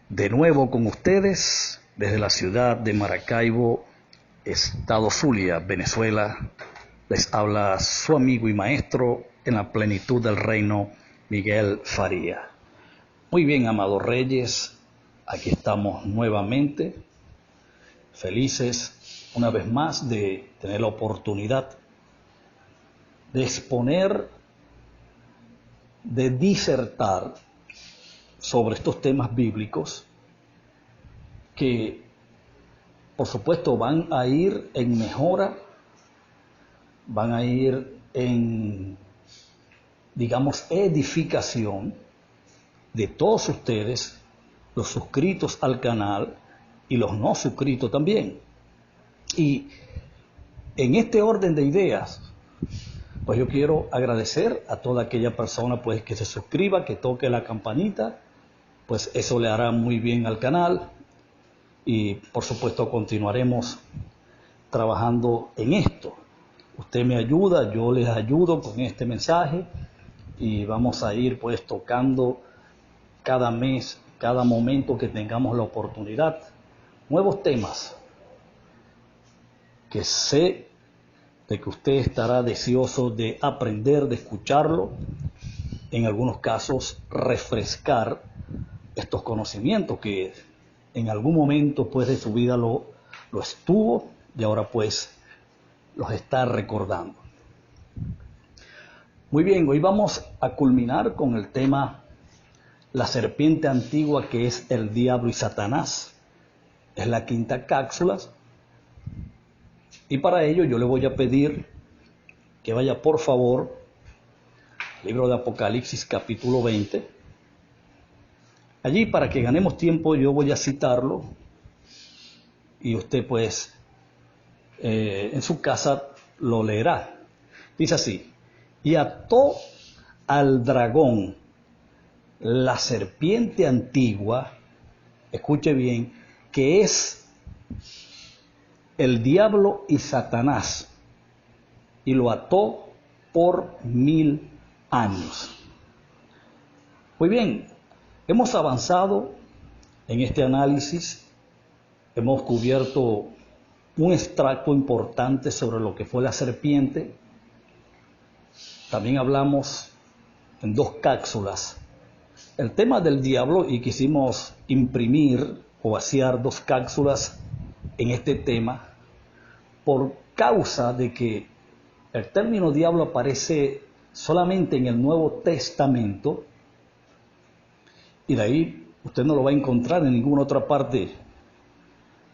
De nuevo con ustedes desde la ciudad de Maracaibo, estado Zulia, Venezuela. Les habla su amigo y maestro en la plenitud del reino, Miguel Faría. Muy bien, amados reyes, aquí estamos nuevamente, felices una vez más de tener la oportunidad de exponer, de disertar sobre estos temas bíblicos que, por supuesto, van a ir en mejora, van a ir en, digamos, edificación de todos ustedes, los suscritos al canal y los no suscritos también. Y en este orden de ideas, pues yo quiero agradecer a toda aquella persona pues que se suscriba, que toque la campanita, pues eso le hará muy bien al canal y por supuesto continuaremos trabajando en esto. Usted me ayuda, yo les ayudo con este mensaje y vamos a ir pues tocando cada mes, cada momento que tengamos la oportunidad, nuevos temas que sé de que usted estará deseoso de aprender, de escucharlo, en algunos casos refrescar estos conocimientos que en algún momento pues de su vida lo estuvo y ahora pues los está recordando. Muy bien, hoy vamos a culminar con el tema la serpiente antigua, que es el diablo y Satanás. Es la quinta cápsula y para ello yo le voy a pedir que vaya por favor al libro de Apocalipsis capítulo 20. Allí, para que ganemos tiempo, yo voy a citarlo y usted pues en su casa lo leerá. Dice así: y ató al dragón, la serpiente antigua, escuche bien, que es el diablo y Satanás, y lo ató por 1000 años. Muy bien, hemos avanzado en este análisis, hemos cubierto un extracto importante sobre lo que fue la serpiente. También hablamos en 2 cápsulas el tema del diablo y quisimos imprimir o vaciar 2 cápsulas en este tema por causa de que el término diablo aparece solamente en el Nuevo Testamento y de ahí usted no lo va a encontrar en ninguna otra parte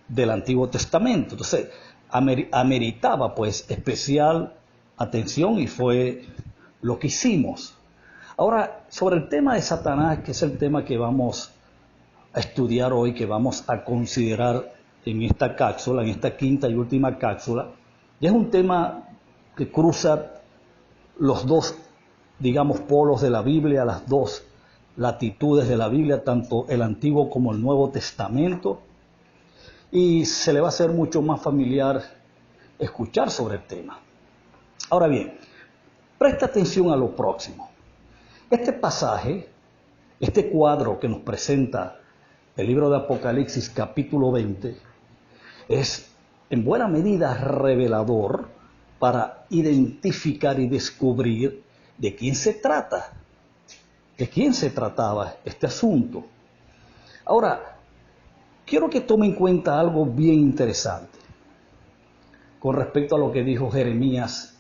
del Antiguo Testamento. Entonces ameritaba pues especial atención y fue lo que hicimos. Ahora, sobre el tema de Satanás, que es el tema que vamos a estudiar hoy, que vamos a considerar en esta cápsula, en esta quinta y última cápsula, y es un tema que cruza los 2, digamos, polos de la Biblia, las 2 latitudes de la Biblia, tanto el Antiguo como el Nuevo Testamento, y se le va a hacer mucho más familiar escuchar sobre el tema. Ahora bien, presta atención a lo próximo. Este pasaje, este cuadro que nos presenta el libro de Apocalipsis capítulo 20, es en buena medida revelador para identificar y descubrir de quién se trata, de quién se trataba este asunto. Ahora, quiero que tome en cuenta algo bien interesante con respecto a lo que dijo Jeremías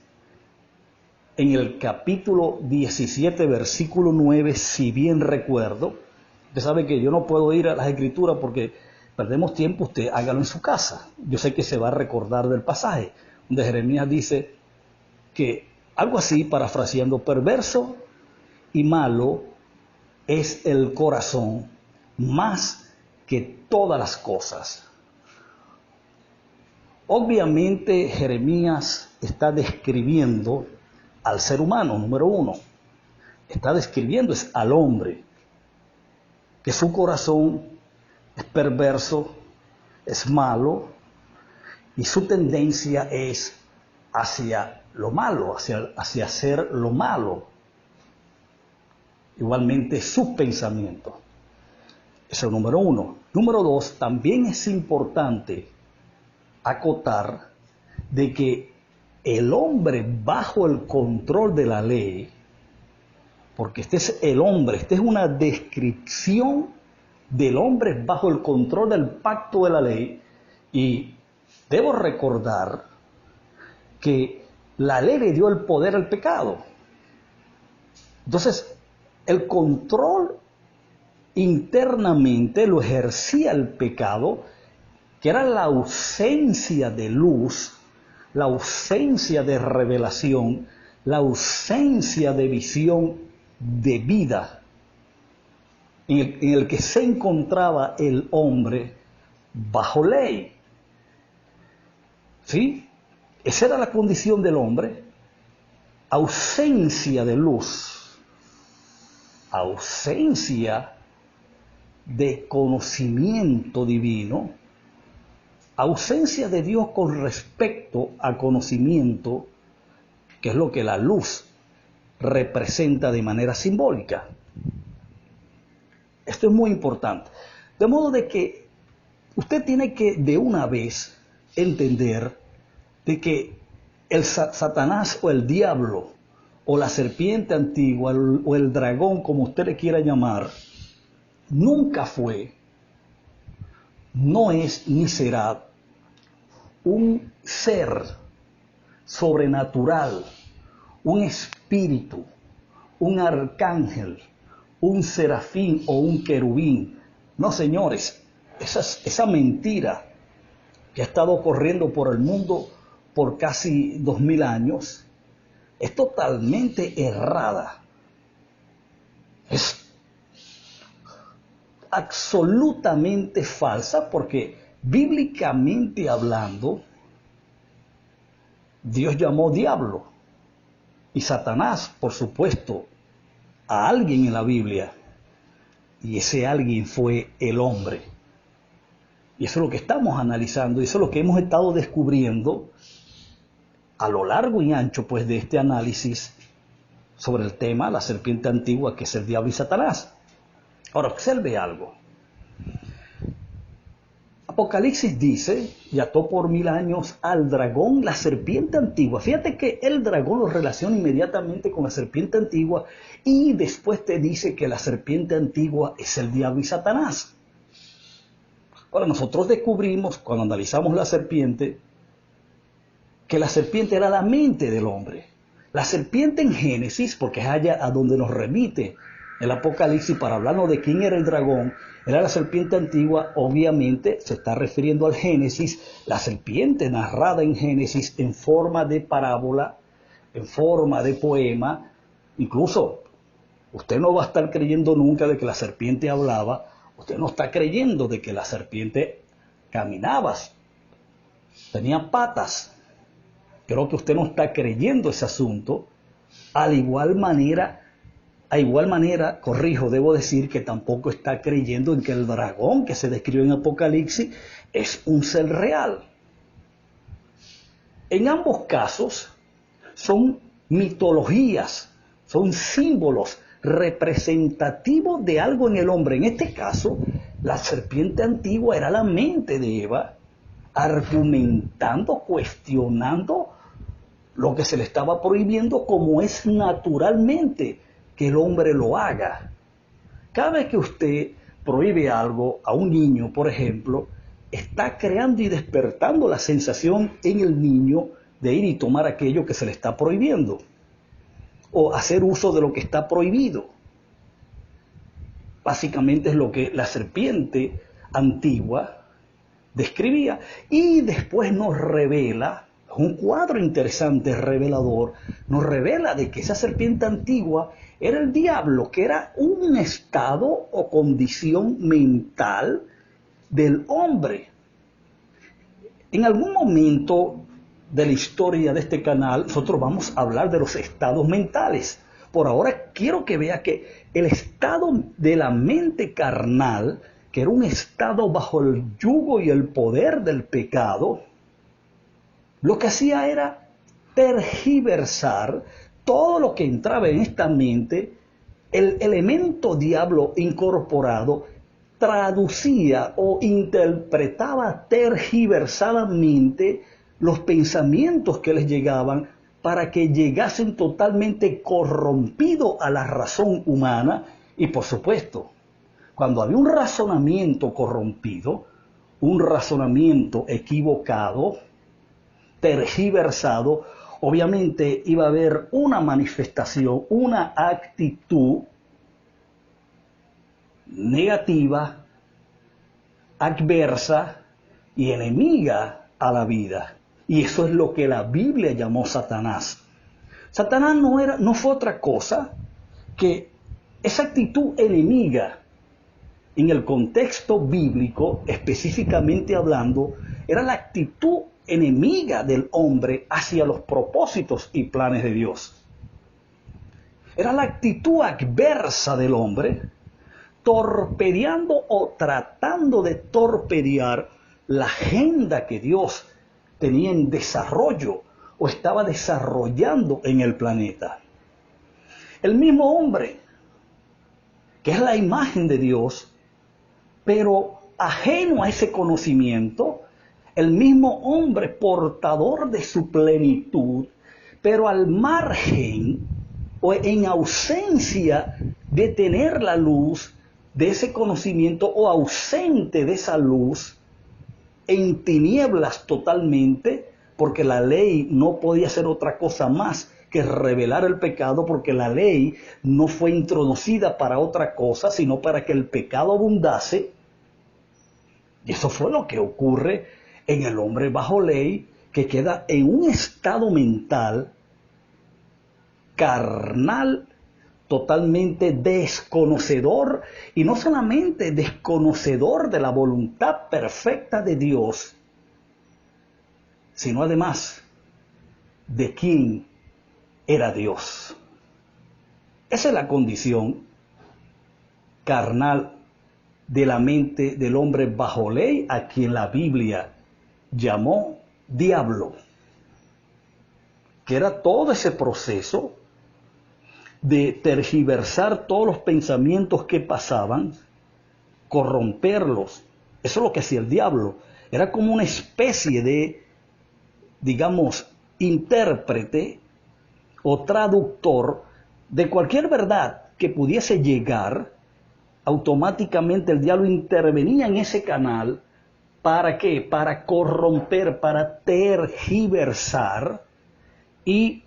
en el capítulo 17, versículo 9, si bien recuerdo. Usted sabe que yo no puedo ir a las escrituras porque perdemos tiempo, usted hágalo en su casa. Yo sé que se va a recordar del pasaje, donde Jeremías dice que algo así, parafraseando: perverso y malo es el corazón más que todas las cosas. Obviamente Jeremías está describiendo al ser humano, número 1. Está describiendo es al hombre, que su corazón es perverso, es malo, y su tendencia es hacia lo malo, hacia hacer lo malo. Igualmente sus pensamientos. Eso es número uno. Número dos, también es importante acotar de que el hombre bajo el control de la ley, porque este es el hombre, esta es una descripción del hombre bajo el control del pacto de la ley, y debo recordar que la ley le dio el poder al pecado. Entonces, el control internamente lo ejercía el pecado, que era la ausencia de luz, la ausencia de revelación, la ausencia de visión de vida en el que se encontraba el hombre bajo ley. ¿Sí? Esa era la condición del hombre, ausencia de luz, ausencia de conocimiento divino, ausencia de Dios con respecto a conocimiento, que es lo que la luz representa de manera simbólica. Esto es muy importante. De modo de que usted tiene que de una vez entender de que el Satanás o el diablo o la serpiente antigua o el dragón, como usted le quiera llamar, nunca fue, no es ni será un ser sobrenatural, un espíritu, un arcángel, un serafín o un querubín. No, señores, esa mentira que ha estado corriendo por el mundo por casi 2000 años es totalmente errada. Es absolutamente falsa, porque bíblicamente hablando, Dios llamó diablo y Satanás, por supuesto, a alguien en la Biblia, y ese alguien fue el hombre. Y eso es lo que estamos analizando, y eso es lo que hemos estado descubriendo a lo largo y ancho, pues, de este análisis sobre el tema, la serpiente antigua, que es el diablo y Satanás. Ahora, observe algo. Apocalipsis dice, y ató por 1000 años al dragón, la serpiente antigua. Fíjate que el dragón lo relaciona inmediatamente con la serpiente antigua, y después te dice que la serpiente antigua es el diablo y Satanás. Ahora, nosotros descubrimos, cuando analizamos la serpiente, que la serpiente era la mente del hombre. La serpiente en Génesis, porque es allá a donde nos remite el Apocalipsis para hablarnos de quién era el dragón, era la serpiente antigua. Obviamente se está refiriendo al Génesis, la serpiente narrada en Génesis en forma de parábola, en forma de poema. Incluso usted no va a estar creyendo nunca de que la serpiente hablaba, usted no está creyendo de que la serpiente caminaba, tenía patas. Creo que usted no está creyendo ese asunto. A igual manera, corrijo, debo decir que tampoco está creyendo en que el dragón que se describe en Apocalipsis es un ser real. En ambos casos son mitologías, son símbolos representativos de algo en el hombre. En este caso, la serpiente antigua era la mente de Eva, argumentando, cuestionando lo que se le estaba prohibiendo, como es naturalmente que el hombre lo haga. Cada vez que usted prohíbe algo a un niño, por ejemplo, está creando y despertando la sensación en el niño de ir y tomar aquello que se le está prohibiendo, o hacer uso de lo que está prohibido. Básicamente es lo que la serpiente antigua describía, y después nos revela un cuadro interesante, revelador, nos revela de que esa serpiente antigua era el diablo, que era un estado o condición mental del hombre. En algún momento de la historia de este canal, nosotros vamos a hablar de los estados mentales. Por ahora quiero que vea que el estado de la mente carnal, que era un estado bajo el yugo y el poder del pecado, lo que hacía era tergiversar todo lo que entraba en esta mente. El elemento diablo incorporado traducía o interpretaba tergiversadamente los pensamientos que les llegaban para que llegasen totalmente corrompidos a la razón humana. Y por supuesto, cuando había un razonamiento corrompido, un razonamiento equivocado, tergiversado, obviamente iba a haber una manifestación, una actitud negativa, adversa y enemiga a la vida. Y eso es lo que la Biblia llamó Satanás. Satanás no fue otra cosa que esa actitud enemiga. En el contexto bíblico, específicamente hablando, era la actitud enemiga del hombre hacia los propósitos y planes de Dios. Era la actitud adversa del hombre, torpedeando o tratando de torpedear la agenda que Dios tenía en desarrollo o estaba desarrollando en el planeta. El mismo hombre, que es la imagen de Dios, pero ajeno a ese conocimiento, el mismo hombre portador de su plenitud, pero al margen o en ausencia de tener la luz de ese conocimiento o ausente de esa luz, en tinieblas totalmente, porque la ley no podía hacer otra cosa más que revelar el pecado, porque la ley no fue introducida para otra cosa, sino para que el pecado abundase. Y eso fue lo que ocurre en el hombre bajo ley, que queda en un estado mental carnal, totalmente desconocedor, y no solamente desconocedor de la voluntad perfecta de Dios, sino además de quién era Dios. Esa es la condición carnal de la mente del hombre bajo ley, a quien la Biblia llamó diablo, que era todo ese proceso de tergiversar todos los pensamientos que pasaban, corromperlos. Eso es lo que hacía el diablo. Era como una especie de, digamos, intérprete o traductor de cualquier verdad que pudiese llegar. Automáticamente el diablo intervenía en ese canal. ¿Para qué? Para corromper, para tergiversar y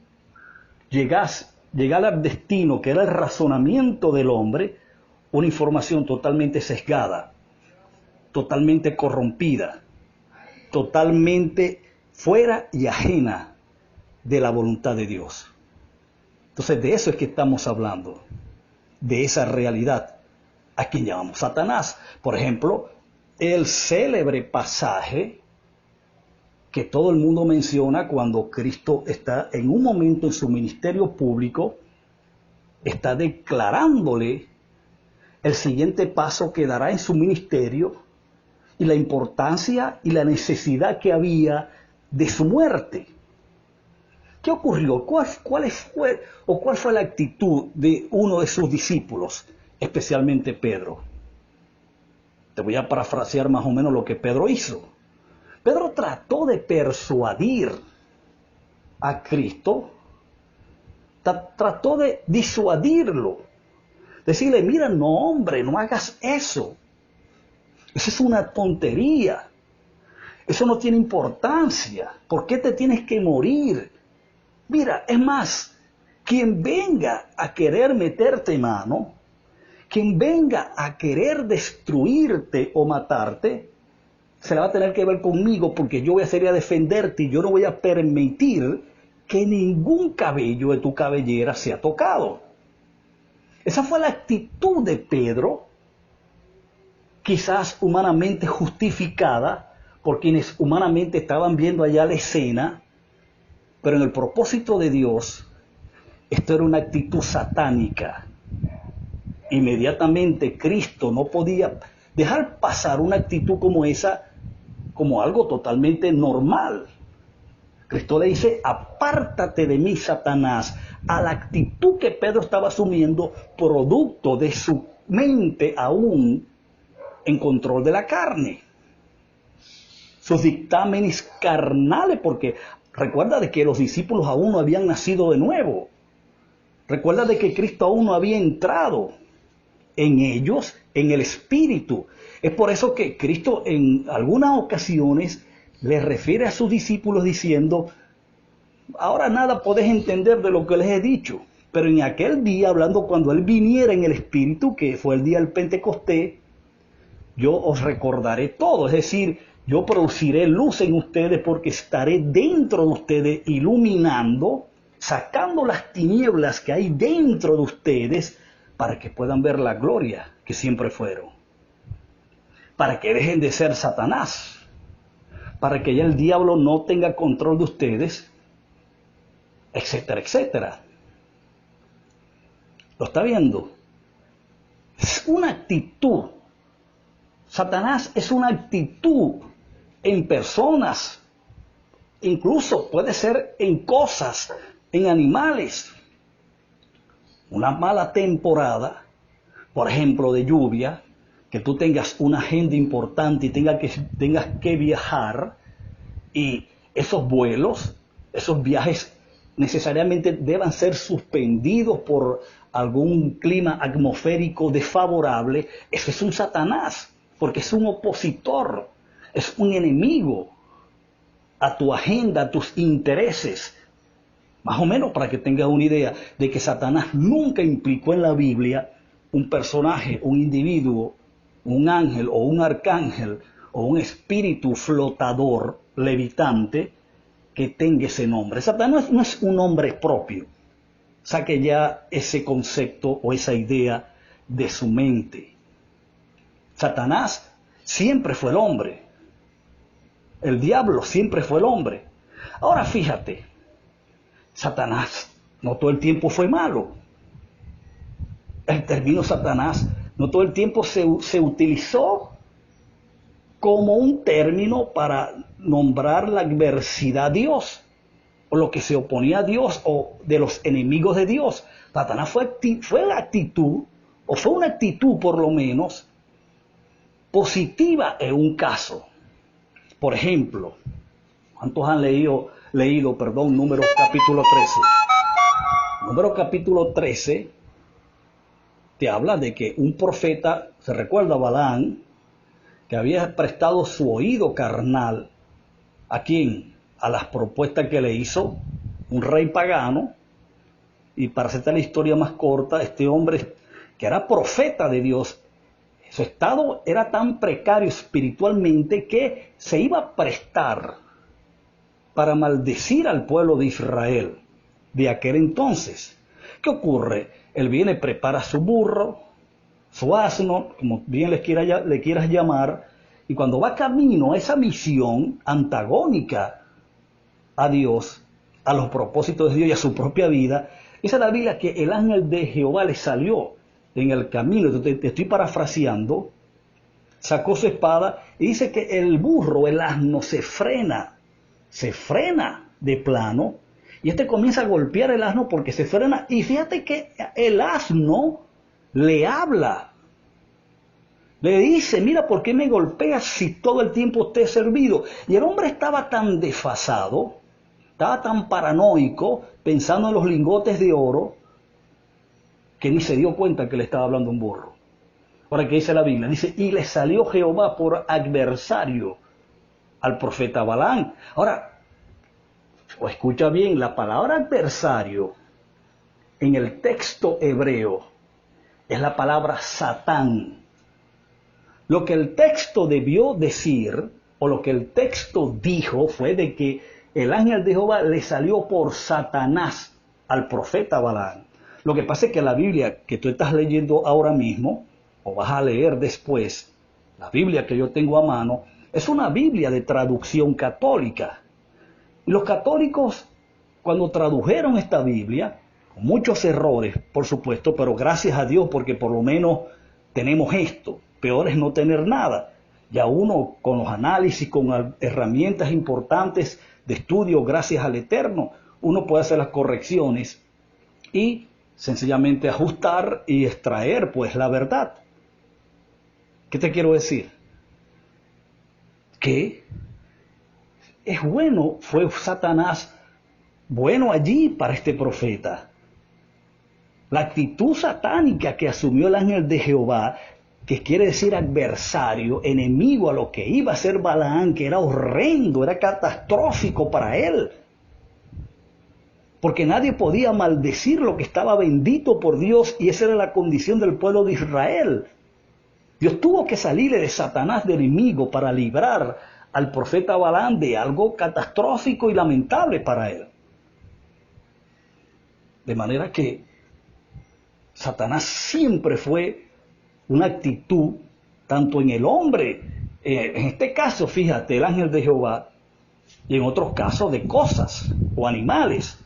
llegar al destino, que era el razonamiento del hombre, una información totalmente sesgada, totalmente corrompida, totalmente fuera y ajena de la voluntad de Dios. Entonces de eso es que estamos hablando, de esa realidad, a quien llamamos Satanás. Por ejemplo, el célebre pasaje que todo el mundo menciona cuando Cristo está en un momento en su ministerio público, está declarándole el siguiente paso que dará en su ministerio y la importancia y la necesidad que había de su muerte. ¿Qué ocurrió? ¿Cuál fue la actitud de uno de sus discípulos, especialmente Pedro? Te voy a parafrasear más o menos lo que Pedro hizo. Pedro trató de persuadir a Cristo, trató de disuadirlo, decirle, mira, no hombre, no hagas eso. Eso es una tontería. Eso no tiene importancia. ¿Por qué te tienes que morir? Mira, es más, quien venga a querer meterte mano, quien venga a querer destruirte o matarte, se la va a tener que ver conmigo, porque yo voy a salir a defenderte y yo no voy a permitir que ningún cabello de tu cabellera sea tocado. Esa fue la actitud de Pedro, quizás humanamente justificada por quienes humanamente estaban viendo allá la escena, pero en el propósito de Dios, esto era una actitud satánica. Inmediatamente Cristo no podía dejar pasar una actitud como esa como algo totalmente normal. Cristo le dice, apártate de mí, Satanás, a la actitud que Pedro estaba asumiendo, producto de su mente aún en control de la carne. Sus dictámenes carnales, porque recuerda de que los discípulos aún no habían nacido de nuevo. Recuerda de que Cristo aún no había entrado en ellos, en el Espíritu. Es por eso que Cristo en algunas ocasiones les refiere a sus discípulos diciendo: ahora nada podéis entender de lo que les he dicho, pero en aquel día, hablando cuando Él viniera en el Espíritu, que fue el día del Pentecostés, yo os recordaré todo. Es decir, yo produciré luz en ustedes porque estaré dentro de ustedes iluminando, sacando las tinieblas que hay dentro de ustedes para que puedan ver la gloria que siempre fueron. Para que dejen de ser Satanás. Para que ya el diablo no tenga control de ustedes, etcétera, etcétera. ¿Lo está viendo? Es una actitud. Satanás es una actitud en personas, incluso puede ser en cosas, en animales. Una mala temporada, por ejemplo, de lluvia, que tú tengas una agenda importante y tengas que viajar, y esos vuelos, esos viajes necesariamente deban ser suspendidos por algún clima atmosférico desfavorable. Ese es un Satanás, porque es un opositor, es un enemigo a tu agenda, a tus intereses. Más o menos para que tengas una idea de que Satanás nunca implicó en la Biblia un personaje, un individuo, un ángel o un arcángel o un espíritu flotador, levitante, que tenga ese nombre. Satanás no es un nombre propio. Saque ya ese concepto o esa idea de su mente. Satanás siempre fue el hombre. El diablo siempre fue el hombre. Ahora fíjate, Satanás no todo el tiempo fue malo. El término Satanás no todo el tiempo se utilizó como un término para nombrar la adversidad a Dios, o lo que se oponía a Dios, o de los enemigos de Dios. Satanás fue la actitud, o fue una actitud por lo menos, positiva en un caso. Por ejemplo, ¿cuántos han leído, Números capítulo 13? Números capítulo 13 te habla de que un profeta, se recuerda Balaam, que había prestado su oído carnal, ¿a quién? A las propuestas que le hizo un rey pagano. Y para hacerte la historia más corta, este hombre que era profeta de Dios, su estado era tan precario espiritualmente que se iba a prestar para maldecir al pueblo de Israel de aquel entonces. ¿Qué ocurre? Él viene, prepara su burro, su asno, como bien le quieras llamar, y cuando va camino a esa misión antagónica a Dios, a los propósitos de Dios y a su propia vida, dice la Biblia que el ángel de Jehová le salió en el camino. Te estoy parafraseando. Sacó su espada y dice que el burro, el asno, se frena de plano, y este comienza a golpear el asno porque se frena, y fíjate que el asno le habla, le dice: mira, ¿por qué me golpeas si todo el tiempo te he servido? Y el hombre estaba tan desfasado, estaba tan paranoico, pensando en los lingotes de oro, que ni se dio cuenta que le estaba hablando un burro. Ahora, ¿qué dice la Biblia? Dice: y le salió Jehová por adversario al profeta Balaam. Ahora, o escucha bien, la palabra adversario en el texto hebreo es la palabra Satán. Lo que el texto debió decir, o lo que el texto dijo, fue de que el ángel de Jehová le salió por Satanás al profeta Balaam. Lo que pasa es que la Biblia que tú estás leyendo ahora mismo, o vas a leer después, la Biblia que yo tengo a mano, es una Biblia de traducción católica. Y los católicos, cuando tradujeron esta Biblia, con muchos errores, por supuesto, pero gracias a Dios porque por lo menos tenemos esto. Peor es no tener nada. Ya uno con los análisis, con herramientas importantes de estudio, gracias al Eterno, uno puede hacer las correcciones y sencillamente ajustar y extraer pues la verdad ¿Qué te quiero decir? Que es bueno, fue Satanás bueno allí para este profeta. La actitud satánica que asumió el ángel de Jehová, que quiere decir adversario, enemigo a lo que iba a ser Balaam, que era horrendo, era catastrófico para él. Porque nadie podía maldecir lo que estaba bendito por Dios, y esa era la condición del pueblo de Israel. Dios tuvo que salirle de Satanás, del enemigo, para librar al profeta Balaam de algo catastrófico y lamentable para él. De manera que Satanás siempre fue una actitud, tanto en el hombre, en este caso, fíjate, el ángel de Jehová, y en otros casos de cosas o animales.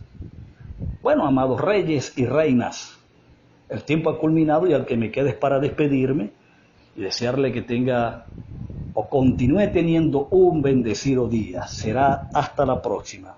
Bueno, amados reyes y reinas, el tiempo ha culminado y al que me quede es para despedirme y desearle que tenga o continúe teniendo un bendecido día. Será hasta la próxima.